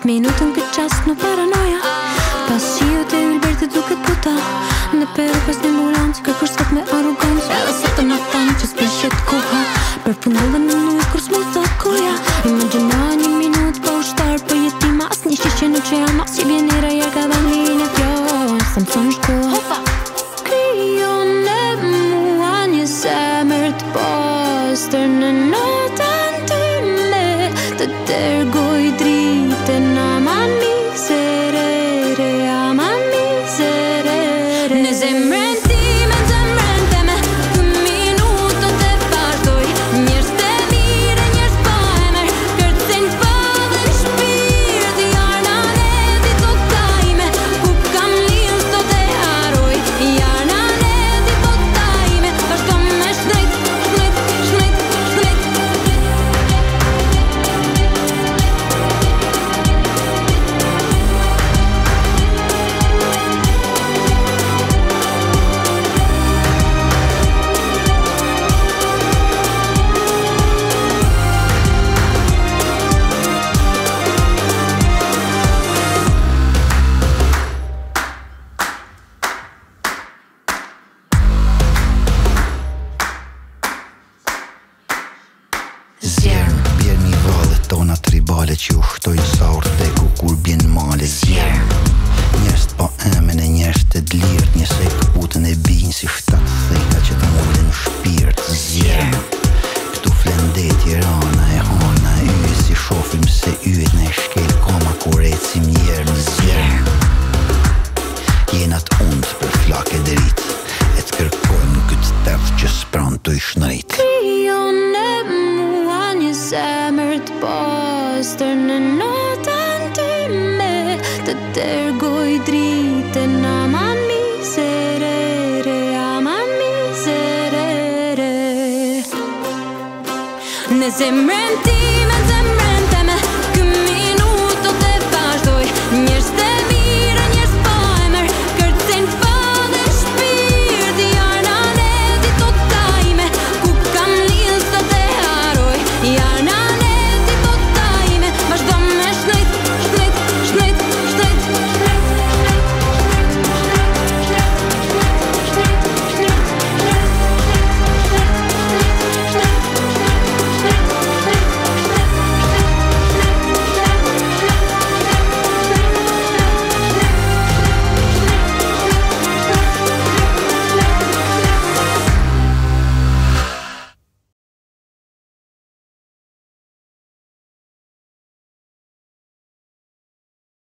10 minutën këtë qast në paranoja. Pas qio të ylbert të duket puta në peru pas një ambulancë, kërkosh sot me arrogancë. Edhe sot të më thanë që s'pëlqet koha, përfundove në nuj kur s'mu thot koja. Imagjino 1 minutë pa ushtar, për jetima as një shishe në qeama, si vjen i rajer ka dhe mline kjo, sa më thonë shkoha. Kryon e mua një zemër të pastër në notën time, të dërgoj dritën aman miserere, aman miserere. Në zemrën time, në zemrën teme, të minutët e vazhdoj, njerëz të mire, njerëz pa emër, kërcen fadën shpirt, jarna neti tota ime, ku kam lill sot e haroj, jarna neti tota ime, vazhdo me shnejt, shnejt, shnejt, shnejt. Zjerë, bjerë mi valet tona tribale që u shtojnë sa ortegu kur bjen male. Zjerë, njerëz pa emen e njerëz të dlirt, njësej këputën e binj si 7 thejta që të mullin në shpirt. Zjerë, këtu flendet Tirana e hana e yje si shofim se yjet në e shkel koma kur ecim njerë. Zjerë, jenat undë për flak e drit, e të kërkojmë këtë tef që s'pran të ishnërit. Kryon e mua një zemër të pastër në notën time, të dërgoj dritën aman miserere, aman miserere. Në zemrën time